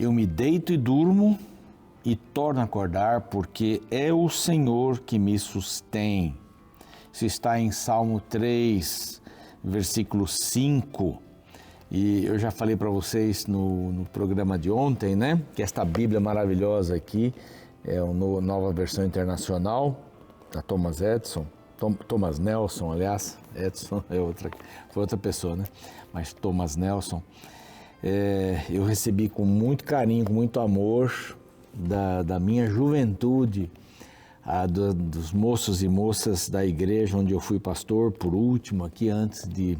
Eu me deito e durmo e torno a acordar, porque é o Senhor que me sustém. Isso está em Salmo 3, versículo 5. E eu já falei para vocês no programa de ontem, né? Que esta Bíblia maravilhosa aqui é uma nova versão internacional da Thomas Edison. Thomas Nelson, aliás, Edison foi outra pessoa, né? Mas Thomas Nelson. Eu recebi com muito carinho, com muito amor da minha juventude, dos moços e moças da igreja onde eu fui pastor, por último, aqui antes de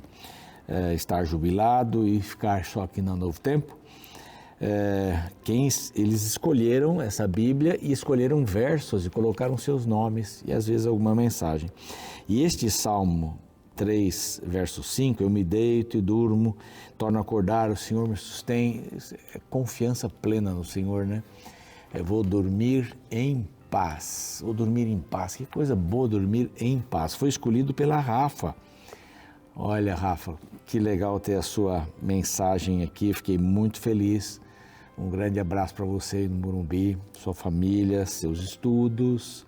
estar jubilado e ficar só aqui no Novo Tempo. Eles escolheram essa Bíblia e escolheram versos e colocaram seus nomes e às vezes alguma mensagem. E este Salmo 3, verso 5, eu me deito e durmo, torno a acordar, o Senhor me sustém. É confiança plena no Senhor, né? Eu vou dormir em paz, que coisa boa dormir em paz. Foi escolhido pela Rafa. Olha, Rafa, que legal ter a sua mensagem aqui, fiquei muito feliz. Um grande abraço para você no Morumbi, sua família, seus estudos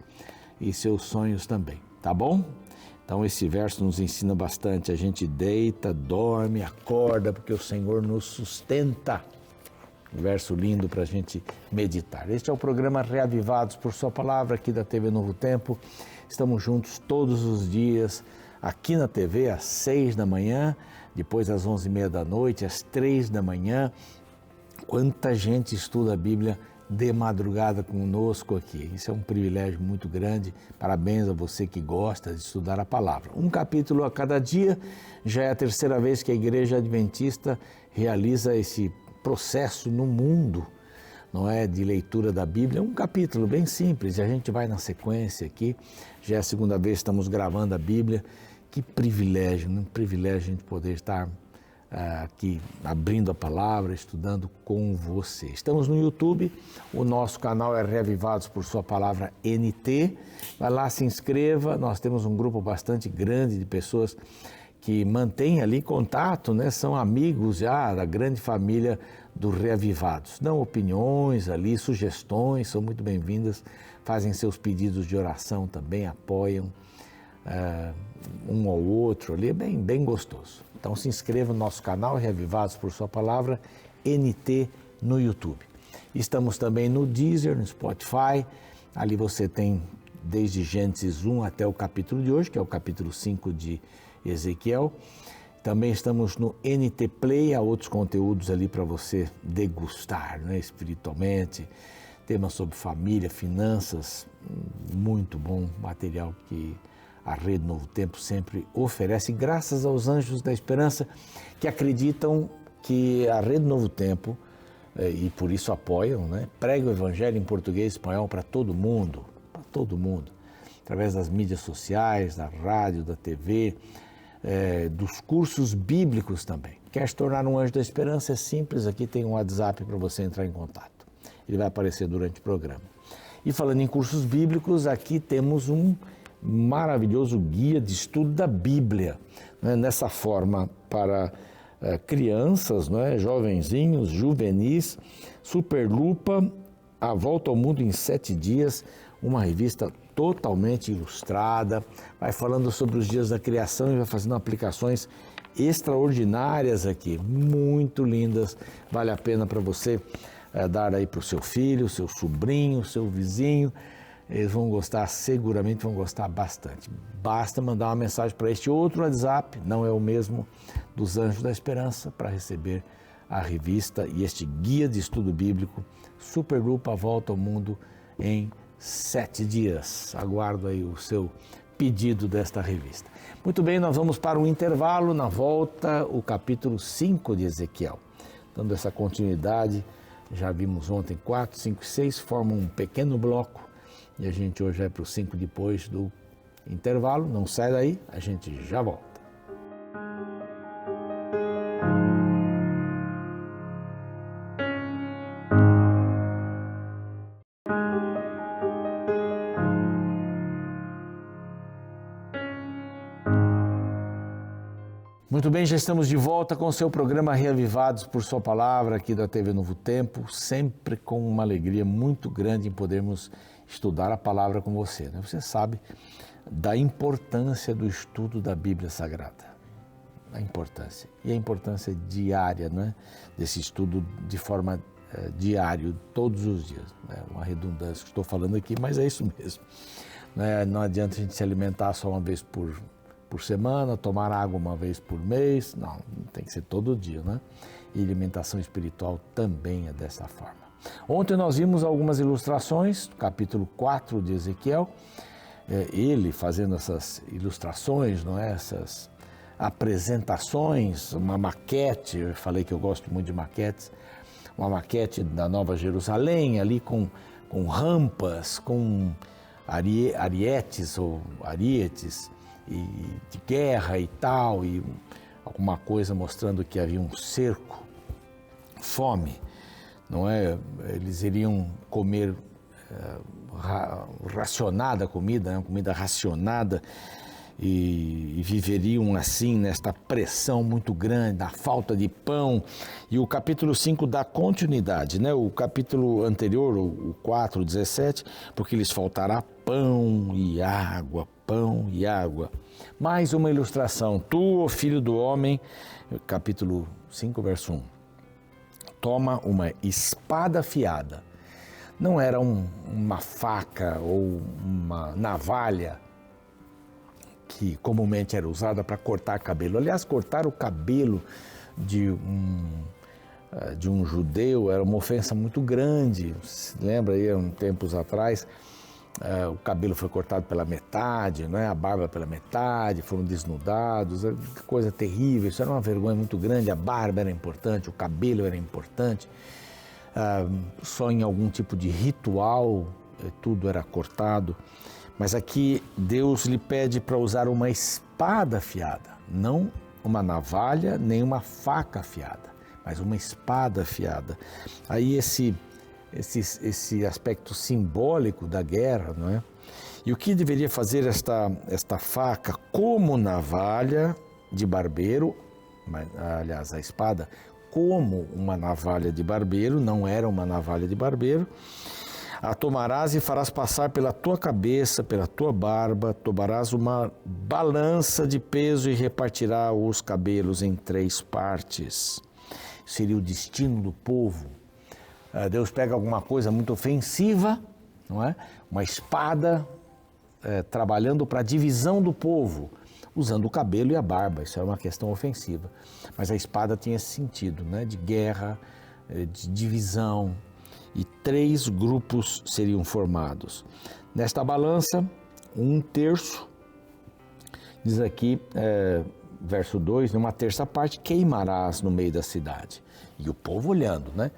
e seus sonhos também, tá bom? Então esse verso nos ensina bastante, a gente deita, dorme, acorda, porque o Senhor nos sustenta. Um verso lindo para a gente meditar. Este é o programa Reavivados por Sua Palavra, aqui da TV Novo Tempo. Estamos juntos todos os dias, aqui na TV, às 6 da manhã, depois às 11h30 da noite, às 3 da manhã. Quanta gente estuda a Bíblia de madrugada conosco aqui. Isso é um privilégio muito grande. Parabéns a você que gosta de estudar a palavra. Um capítulo a cada dia. Já é a terceira vez que a Igreja Adventista realiza esse processo no mundo, não é, de leitura da Bíblia. Um capítulo bem simples e a gente vai na sequência aqui. Já é a segunda vez que estamos gravando a Bíblia. Que privilégio, um privilégio a gente poder estar aqui abrindo a palavra, estudando com você. Estamos no YouTube, o nosso canal é Reavivados por Sua Palavra NT. Vai lá, se inscreva, nós temos um grupo bastante grande de pessoas que mantêm ali contato, né? São amigos já da grande família do Reavivados. Dão opiniões ali, sugestões, são muito bem-vindas, fazem seus pedidos de oração também, apoiam um ao outro ali, é bem gostoso. Então se inscreva no nosso canal Reavivados por Sua Palavra NT no YouTube. Estamos também no Deezer, no Spotify, ali você tem desde Gênesis 1 até o capítulo de hoje, que é o capítulo 5 de Ezequiel. Também estamos no NT Play, há outros conteúdos ali para você degustar, né, espiritualmente, temas sobre família, finanças, muito bom material que a Rede Novo Tempo sempre oferece, graças aos Anjos da Esperança, que acreditam que a Rede Novo Tempo, e por isso apoiam, né, prega o Evangelho em português e espanhol para todo mundo, através das mídias sociais, da rádio, da TV, dos cursos bíblicos também. Quer se tornar um Anjo da Esperança? É simples, aqui tem um WhatsApp para você entrar em contato. Ele vai aparecer durante o programa. E falando em cursos bíblicos, aqui temos um maravilhoso guia de estudo da Bíblia, né? Nessa forma para crianças, né? Jovenzinhos, juvenis, Superlupa, A Volta ao Mundo em 7 Dias, uma revista totalmente ilustrada, vai falando sobre os dias da criação e vai fazendo aplicações extraordinárias aqui, muito lindas, vale a pena para você dar aí para o seu filho, seu sobrinho, seu vizinho. Eles vão gostar, seguramente vão gostar bastante. Basta mandar uma mensagem para este outro WhatsApp, não é o mesmo dos Anjos da Esperança, para receber a revista e este guia de estudo bíblico, Superlupa, A Volta ao Mundo em 7 dias. Aguardo aí o seu pedido desta revista. Muito bem, nós vamos para um intervalo. Na volta, o capítulo 5 de Ezequiel. Dando essa continuidade, já vimos ontem 4, 5 e 6, formam um pequeno bloco. E a gente hoje vai para o 5 depois do intervalo. Não sai daí, a gente já volta. Muito bem, já estamos de volta com o seu programa Reavivados por Sua Palavra, aqui da TV Novo Tempo, sempre com uma alegria muito grande em podermos estudar a palavra com você, né? Você sabe da importância do estudo da Bíblia Sagrada, a importância, e a importância diária, né? Desse estudo de forma diária, todos os dias, né? Uma redundância que estou falando aqui, mas é isso mesmo, né? Não adianta a gente se alimentar só uma vez por semana, tomar água uma vez por mês, não, tem que ser todo dia, né? E alimentação espiritual também é dessa forma. Ontem nós vimos algumas ilustrações, do capítulo 4 de Ezequiel, ele fazendo essas ilustrações, não é? Essas apresentações, uma maquete, eu falei que eu gosto muito de maquetes, uma maquete da Nova Jerusalém, ali com rampas, com arietes ou arietes, e de guerra e tal, e alguma coisa mostrando que havia um cerco, fome, não é? Eles iriam comer racionada comida, né? Comida racionada, e viveriam assim, nesta pressão muito grande, da falta de pão. E o capítulo 5 dá continuidade, né? O capítulo anterior, o 4, 17, porque lhes faltará pão e água, pão e água. Mais uma ilustração. Tu, ó filho do homem, capítulo 5, verso 1. Toma uma espada afiada. Não era uma faca ou uma navalha que comumente era usada para cortar cabelo. Aliás, cortar o cabelo de um judeu era uma ofensa muito grande. Se lembra aí, uns tempos atrás, o cabelo foi cortado pela metade, não é? A barba pela metade, foram desnudados, coisa terrível, isso era uma vergonha muito grande. A barba era importante, o cabelo era importante, só em algum tipo de ritual tudo era cortado. Mas aqui Deus lhe pede para usar uma espada afiada, não uma navalha nem uma faca afiada, mas uma espada afiada. Aí esse aspecto simbólico da guerra, não é? E o que deveria fazer esta faca como navalha de barbeiro, aliás, a espada como uma navalha de barbeiro, não era uma navalha de barbeiro. A tomarás e farás passar pela tua cabeça, pela tua barba, tomarás uma balança de peso e repartirá os cabelos em 3 partes. Seria o destino do povo. Deus pega alguma coisa muito ofensiva, não é? Uma espada trabalhando para a divisão do povo, usando o cabelo e a barba. Isso é uma questão ofensiva. Mas a espada tinha esse sentido, né? De guerra, de divisão. E 3 grupos seriam formados. Nesta balança, 1/3, diz aqui, verso 2, uma 1/3 parte queimarás no meio da cidade. E o povo olhando, né?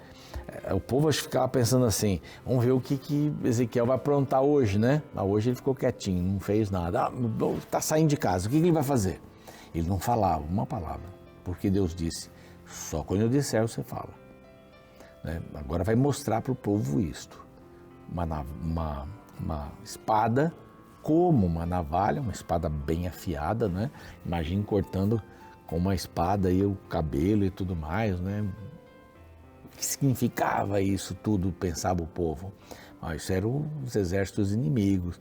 O povo acho que ficava pensando assim, vamos ver o que Ezequiel vai aprontar hoje, né? Mas hoje ele ficou quietinho, não fez nada. Está saindo de casa, o que ele vai fazer? Ele não falava uma palavra, porque Deus disse, só quando eu disser você fala. Agora vai mostrar para o povo isto, uma espada como uma navalha, uma espada bem afiada, né? Imagine cortando com uma espada aí o cabelo e tudo mais, né? O que significava isso tudo, pensava o povo? Isso eram os exércitos inimigos,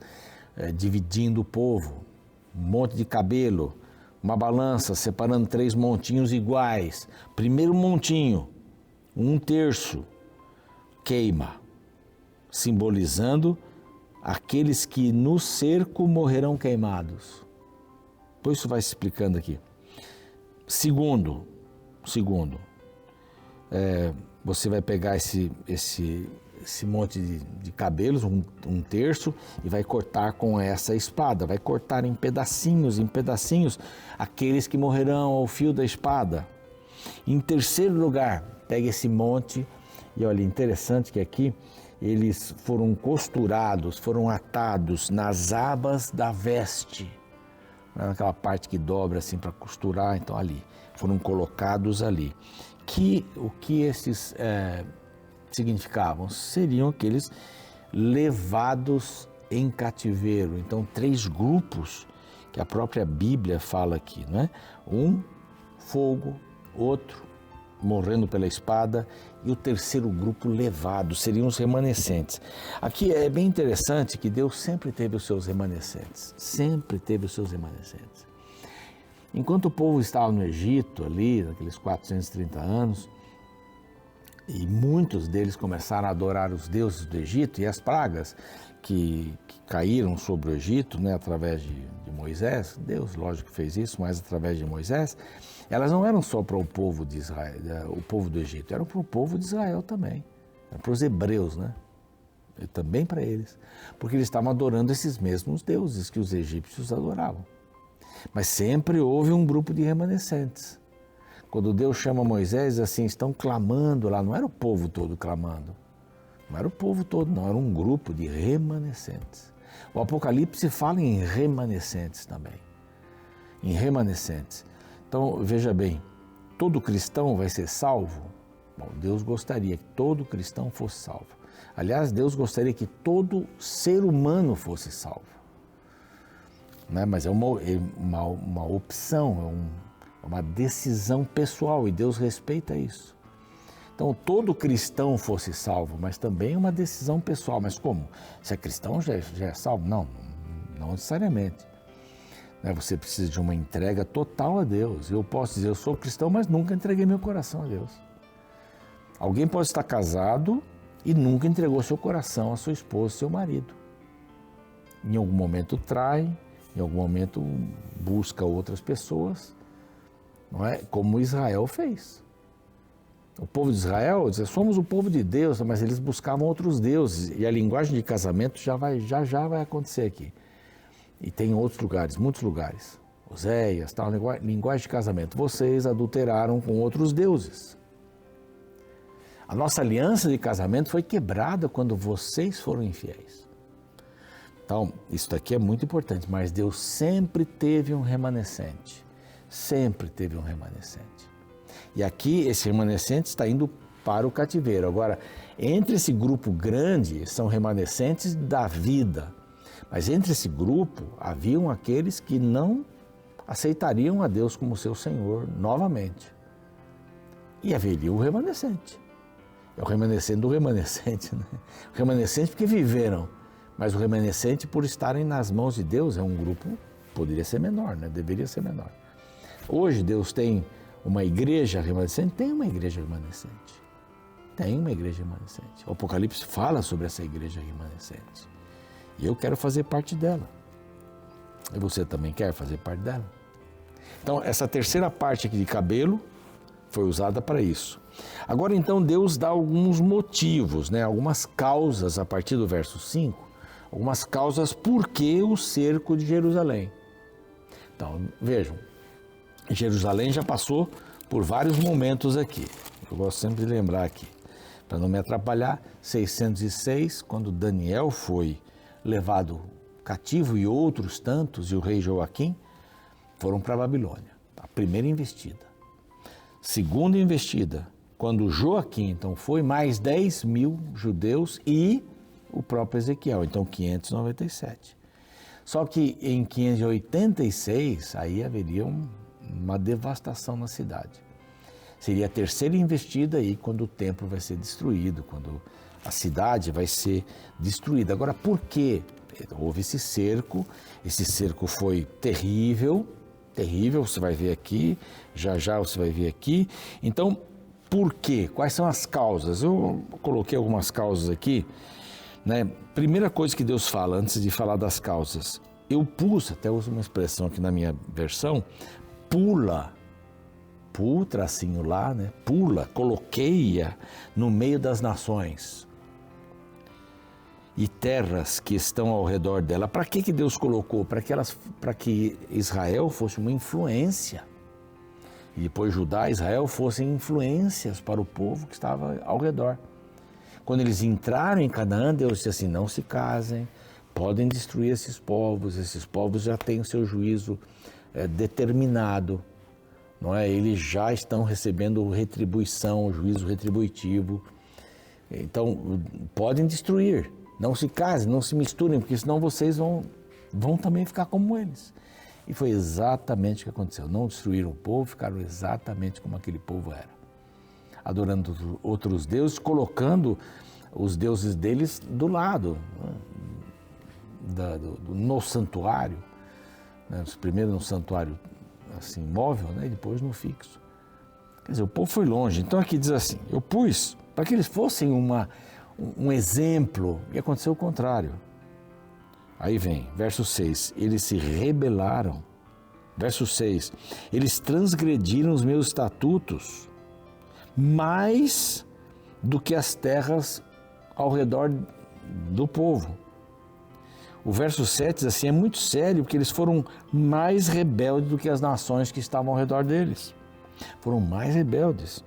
dividindo o povo, um monte de cabelo, uma balança separando 3 montinhos iguais. Primeiro montinho, 1/3 queima, simbolizando aqueles que no cerco morrerão queimados. Pois isso vai se explicando aqui. Segundo, você vai pegar esse monte de cabelos, 1/3, e vai cortar com essa espada, vai cortar em pedacinhos, aqueles que morrerão ao fio da espada. Em terceiro lugar, pega esse monte e olha, interessante que aqui eles foram costurados, foram atados nas abas da veste, naquela parte que dobra assim para costurar, então ali, foram colocados ali. O que esses significavam? Seriam aqueles levados em cativeiro. Então 3 grupos que a própria Bíblia fala aqui, né? Um fogo, outro morrendo pela espada e o terceiro grupo levado, seriam os remanescentes. Aqui é bem interessante que Deus sempre teve os seus remanescentes, sempre teve os seus remanescentes. Enquanto o povo estava no Egito, ali, naqueles 430 anos, e muitos deles começaram a adorar os deuses do Egito, e as pragas que caíram sobre o Egito, né, através de Moisés, Deus, lógico que fez isso, mas através de Moisés, elas não eram só para o povo de Israel, o povo do Egito, eram para o povo de Israel também, eram para os hebreus, né? E também para eles, porque eles estavam adorando esses mesmos deuses que os egípcios adoravam. Mas sempre houve um grupo de remanescentes. Quando Deus chama Moisés, assim, estão clamando lá, não era o povo todo clamando, não era o povo todo, não, era um grupo de remanescentes. O Apocalipse fala em remanescentes também, em remanescentes. Então, veja bem, todo cristão vai ser salvo? Bom, Deus gostaria que todo cristão fosse salvo. Aliás, Deus gostaria que todo ser humano fosse salvo. Né? Mas é uma opção, é uma decisão pessoal e Deus respeita isso. Então, todo cristão fosse salvo, mas também é uma decisão pessoal. Mas como? Se é cristão, já é salvo? Não necessariamente. Você precisa de uma entrega total a Deus. Eu posso dizer, eu sou cristão, mas nunca entreguei meu coração a Deus. Alguém pode estar casado e nunca entregou seu coração a sua esposa, seu marido. Em algum momento trai, em algum momento busca outras pessoas, não é? Como Israel fez. O povo de Israel, somos o povo de Deus, mas eles buscavam outros deuses. E a linguagem de casamento já vai acontecer aqui. E tem outros lugares, muitos lugares. Oséias, tal, linguagem de casamento. Vocês adulteraram com outros deuses. A nossa aliança de casamento foi quebrada quando vocês foram infiéis. Então, isso daqui é muito importante, mas Deus sempre teve um remanescente. Sempre teve um remanescente. E aqui, esse remanescente está indo para o cativeiro. Agora, entre esse grupo grande, são remanescentes da vida. Mas entre esse grupo, haviam aqueles que não aceitariam a Deus como seu Senhor novamente. E haveria o remanescente. É o remanescente do remanescente, né? O remanescente porque viveram, mas o remanescente por estarem nas mãos de Deus é um grupo, poderia ser menor, né? Deveria ser menor. Hoje Deus tem uma igreja remanescente? Tem uma igreja remanescente. Tem uma igreja remanescente. O Apocalipse fala sobre essa igreja remanescente. E eu quero fazer parte dela. E você também quer fazer parte dela? Então, essa terceira parte aqui de cabelo foi usada para isso. Agora, então, Deus dá alguns motivos, né? Algumas causas, a partir do verso 5, algumas causas por que o cerco de Jerusalém. Então, vejam, Jerusalém já passou por vários momentos aqui. Eu gosto sempre de lembrar aqui, para não me atrapalhar, 606, quando Daniel foi levado cativo e outros tantos, e o rei Joaquim, foram para a Babilônia. A primeira investida. Segunda investida, quando Joaquim, então, foi mais 10 mil judeus e o próprio Ezequiel, então 597. Só que em 586, aí haveria uma devastação na cidade. Seria a terceira investida aí quando o templo vai ser destruído, quando a cidade vai ser destruída. Agora, por quê? Houve esse cerco foi terrível, você vai ver aqui, já você vai ver aqui. Então, por quê? Quais são as causas? Eu coloquei algumas causas aqui, né? Primeira coisa que Deus fala, antes de falar das causas, eu pus, até uso uma expressão aqui na minha versão, pula, tracinho lá, né? Pula, coloquei-a no meio das nações e terras que estão ao redor dela. Para que Deus colocou? Para que Israel fosse uma influência. E depois Judá e Israel fossem influências para o povo que estava ao redor. Quando eles entraram em Canaã, Deus disse assim, não se casem, podem destruir esses povos já têm o seu juízo determinado. Não é? Eles já estão recebendo retribuição, juízo retributivo. Então, podem destruir. Não se casem, não se misturem, porque senão vocês vão também ficar como eles. E foi exatamente o que aconteceu. Não destruíram o povo, ficaram exatamente como aquele povo era. Adorando outros deuses, colocando os deuses deles do lado, no santuário. Primeiro no santuário assim, móvel, e depois no fixo. Quer dizer, o povo foi longe. Então aqui diz assim, eu pus para que eles fossem um exemplo, e aconteceu o contrário. Aí vem, verso 6, eles se rebelaram. Verso 6, eles transgrediram os meus estatutos mais do que as terras ao redor do povo. O verso 7 diz assim, é muito sério, porque eles foram mais rebeldes do que as nações que estavam ao redor deles. Foram mais rebeldes.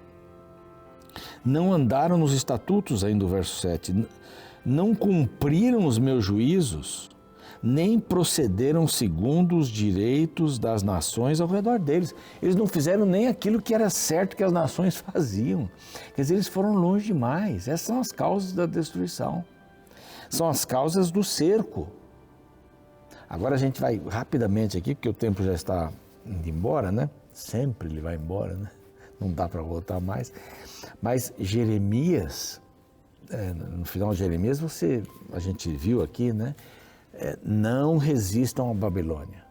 Não andaram nos estatutos, ainda o verso 7, não cumpriram os meus juízos, nem procederam segundo os direitos das nações ao redor deles. Eles não fizeram nem aquilo que era certo que as nações faziam. Quer dizer, eles foram longe demais. Essas são as causas da destruição. São as causas do cerco. Agora a gente vai rapidamente aqui, porque o tempo já está indo embora, Sempre ele vai embora, Não dá para voltar mais. Mas Jeremias, no final de Jeremias, a gente viu aqui, não resistam à Babilônia.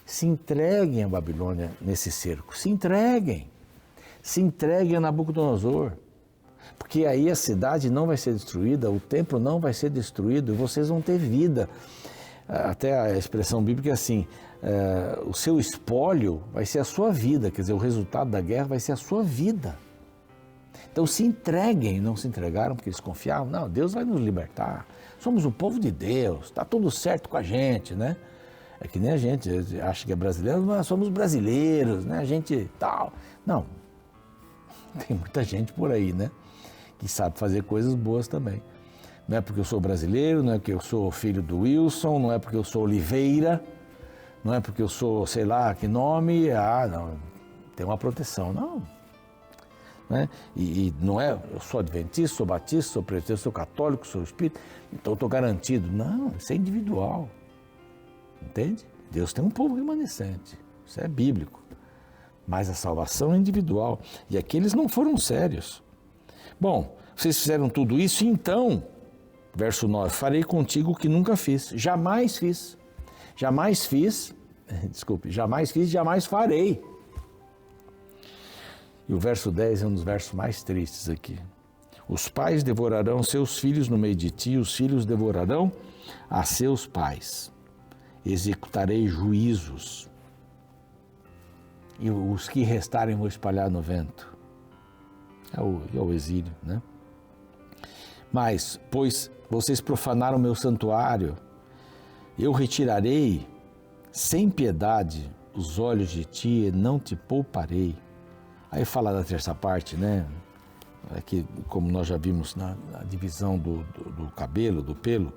Se entreguem à Babilônia nesse cerco. Se entreguem a Nabucodonosor. Porque aí a cidade não vai ser destruída, o templo não vai ser destruído e vocês vão ter vida. Até a expressão bíblica é assim, o seu espólio vai ser a sua vida, quer dizer, o resultado da guerra vai ser a sua vida. Então se entreguem, não se entregaram porque eles confiavam, não, Deus vai nos libertar, somos o povo de Deus, está tudo certo com a gente, É que nem a gente acha que é brasileiro, mas somos brasileiros, A gente tal. Não, tem muita gente por aí, que sabe fazer coisas boas também. Não é porque eu sou brasileiro, não é porque eu sou filho do Wilson, não é porque eu sou Oliveira, não é porque eu sou, sei lá, que nome, não, tem uma proteção, não. E não é, eu sou adventista, sou batista, sou presbiteriano, sou católico, sou espírita, então eu estou garantido. Não, isso é individual, entende? Deus tem um povo remanescente, isso é bíblico, mas a salvação é individual, e aqueles não foram sérios. Bom, vocês fizeram tudo isso, então... Verso 9, farei contigo o que nunca fiz, jamais fiz, jamais farei. E o verso 10 é um dos versos mais tristes aqui. Os pais devorarão seus filhos no meio de ti, os filhos devorarão a seus pais. Executarei juízos, e os que restarem vou espalhar no vento. É o exílio, Mas, pois vocês profanaram meu santuário, eu retirarei sem piedade os olhos de ti e não te pouparei. Aí fala da terça parte, Aqui, como nós já vimos na divisão do cabelo, do pelo.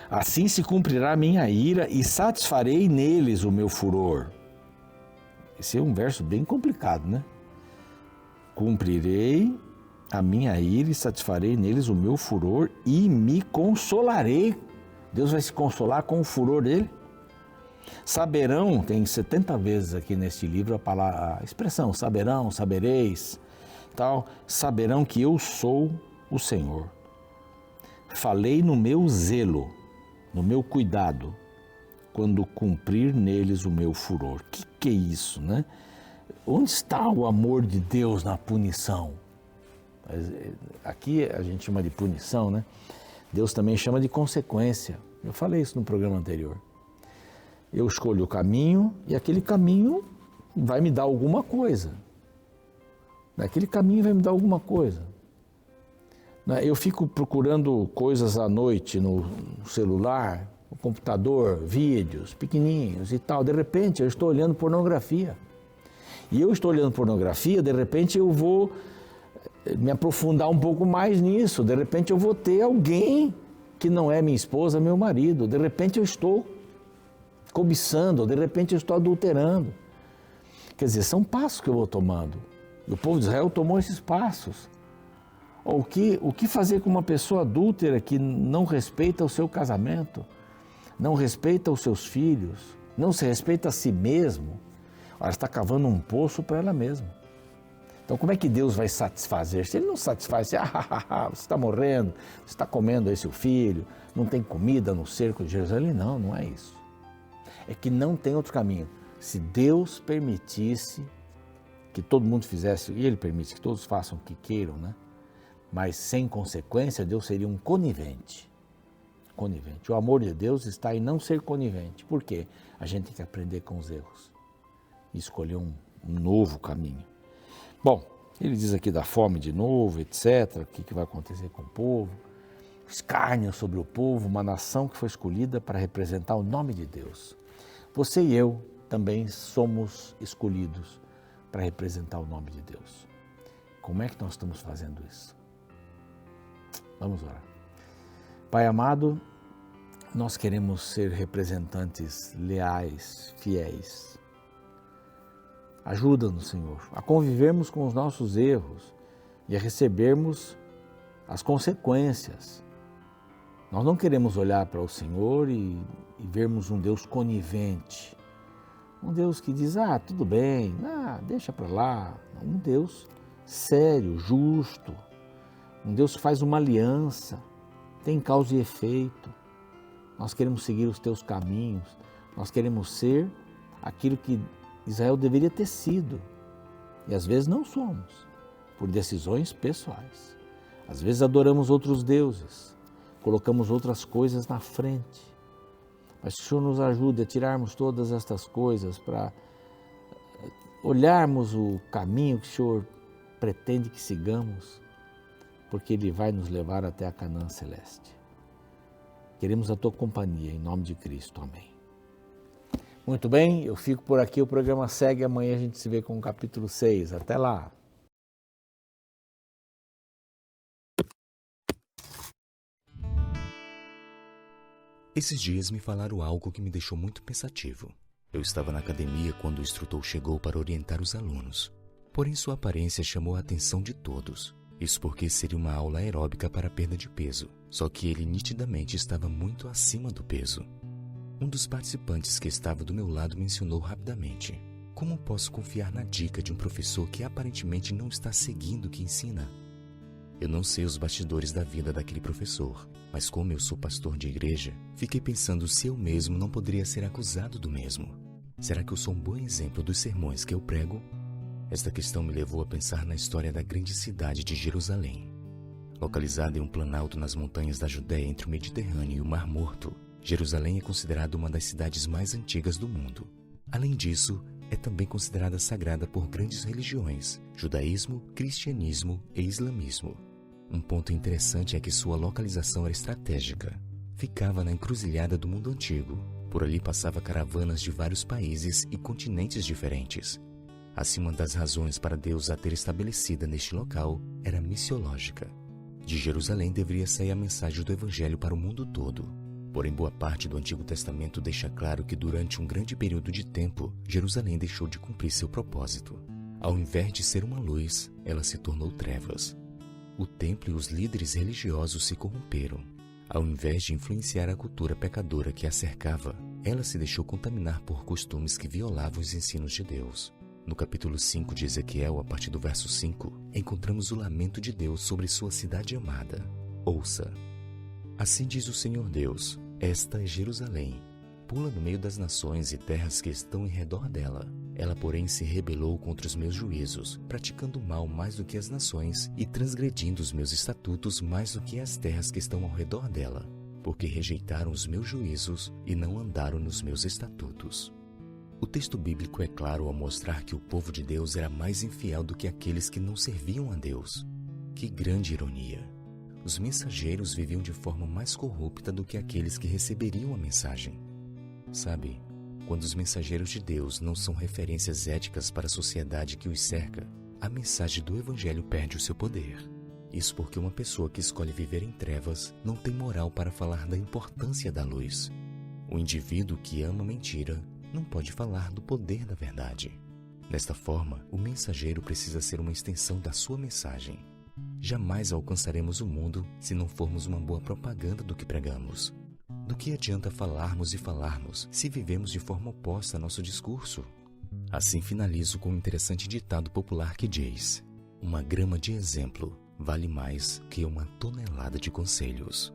Assim se cumprirá a minha ira e satisfarei neles o meu furor. Esse é um verso bem complicado, Cumprirei a minha ira e satisfarei neles o meu furor e me consolarei. Deus vai se consolar com o furor dele. Saberão, tem 70 vezes aqui neste livro a expressão saberão, sabereis, tal. Saberão que eu sou o Senhor. Falei no meu zelo, no meu cuidado, quando cumprir neles o meu furor. Que é isso, Onde está o amor de Deus na punição? Aqui a gente chama de punição, Deus também chama de consequência. Eu falei isso no programa anterior. Eu escolho o caminho e aquele caminho vai me dar alguma coisa. Aquele caminho vai me dar alguma coisa. Eu fico procurando coisas à noite no celular, no computador, vídeos pequenininhos e tal. De repente eu estou olhando pornografia. E eu estou olhando pornografia, de repente eu vou me aprofundar um pouco mais nisso. De repente eu vou ter alguém que não é minha esposa, meu marido. De repente eu estou cobiçando, de repente eu estou adulterando. Quer dizer, são passos que eu vou tomando. E o povo de Israel tomou esses passos. O que fazer com uma pessoa adúltera que não respeita o seu casamento, não respeita os seus filhos, não se respeita a si mesmo, ela está cavando um poço para ela mesma. Então, como é que Deus vai satisfazer? Se Ele não satisfaz, você está morrendo, você está comendo aí seu filho, não tem comida no cerco de Jerusalém. Não, não é isso. É que não tem outro caminho. Se Deus permitisse que todo mundo fizesse, e Ele permite que todos façam o que queiram, né? Mas sem consequência, Deus seria um conivente. Conivente. O amor de Deus está em não ser conivente. Por quê? A gente tem que aprender com os erros e escolher um novo caminho. Bom, ele diz aqui da fome de novo, etc. O que vai acontecer com o povo. Escárnio sobre o povo, uma nação que foi escolhida para representar o nome de Deus. Você e eu também somos escolhidos para representar o nome de Deus. Como é que nós estamos fazendo isso? Vamos orar. Pai amado, nós queremos ser representantes leais, fiéis. Ajuda-nos, Senhor, a convivermos com os nossos erros e a recebermos as consequências. Nós não queremos olhar para o Senhor e vermos um Deus conivente, um Deus que diz, tudo bem, deixa para lá. Um Deus sério, justo, um Deus que faz uma aliança, tem causa e efeito. Nós queremos seguir os teus caminhos, nós queremos ser aquilo que Israel deveria ter sido. E às vezes não somos, por decisões pessoais. Às vezes adoramos outros deuses, colocamos outras coisas na frente. Mas que o Senhor nos ajude a tirarmos todas estas coisas para olharmos o caminho que o Senhor pretende que sigamos, porque Ele vai nos levar até a Canaã celeste. Queremos a Tua companhia, em nome de Cristo. Amém. Muito bem, eu fico por aqui, o programa segue, amanhã a gente se vê com o capítulo 6. Até lá! Esses dias me falaram algo que me deixou muito pensativo. Eu estava na academia quando o instrutor chegou para orientar os alunos. Porém, sua aparência chamou a atenção de todos. Isso porque seria uma aula aeróbica para perda de peso. Só que ele nitidamente estava muito acima do peso. Um dos participantes que estava do meu lado mencionou rapidamente: como posso confiar na dica de um professor que aparentemente não está seguindo o que ensina? Eu não sei os bastidores da vida daquele professor, mas como eu sou pastor de igreja, fiquei pensando se eu mesmo não poderia ser acusado do mesmo. Será que eu sou um bom exemplo dos sermões que eu prego? Esta questão me levou a pensar na história da grande cidade de Jerusalém. Localizada em um planalto nas montanhas da Judéia entre o Mediterrâneo e o Mar Morto, Jerusalém é considerada uma das cidades mais antigas do mundo. Além disso, é também considerada sagrada por grandes religiões, judaísmo, cristianismo e islamismo. Um ponto interessante é que sua localização era estratégica. Ficava na encruzilhada do mundo antigo. Por ali passava caravanas de vários países e continentes diferentes. Assim, uma das razões para Deus a ter estabelecida neste local era missiológica. De Jerusalém deveria sair a mensagem do Evangelho para o mundo todo. Porém, boa parte do Antigo Testamento deixa claro que durante um grande período de tempo, Jerusalém deixou de cumprir seu propósito. Ao invés de ser uma luz, ela se tornou trevas. O templo e os líderes religiosos se corromperam. Ao invés de influenciar a cultura pecadora que a cercava, ela se deixou contaminar por costumes que violavam os ensinos de Deus. No capítulo 5 de Ezequiel, a partir do verso 5, encontramos o lamento de Deus sobre sua cidade amada. Ouça. Assim diz o Senhor Deus: esta é Jerusalém. Pula no meio das nações e terras que estão em redor dela. Ela, porém, se rebelou contra os meus juízos, praticando o mal mais do que as nações e transgredindo os meus estatutos mais do que as terras que estão ao redor dela, porque rejeitaram os meus juízos e não andaram nos meus estatutos. O texto bíblico é claro ao mostrar que o povo de Deus era mais infiel do que aqueles que não serviam a Deus. Que grande ironia! Os mensageiros viviam de forma mais corrupta do que aqueles que receberiam a mensagem. Sabe, quando os mensageiros de Deus não são referências éticas para a sociedade que os cerca, a mensagem do Evangelho perde o seu poder. Isso porque uma pessoa que escolhe viver em trevas não tem moral para falar da importância da luz. O indivíduo que ama a mentira não pode falar do poder da verdade. Desta forma, o mensageiro precisa ser uma extensão da sua mensagem. Jamais alcançaremos o mundo se não formos uma boa propaganda do que pregamos. Do que adianta falarmos e falarmos se vivemos de forma oposta a nosso discurso? Assim finalizo com um interessante ditado popular que diz: uma grama de exemplo vale mais que uma tonelada de conselhos.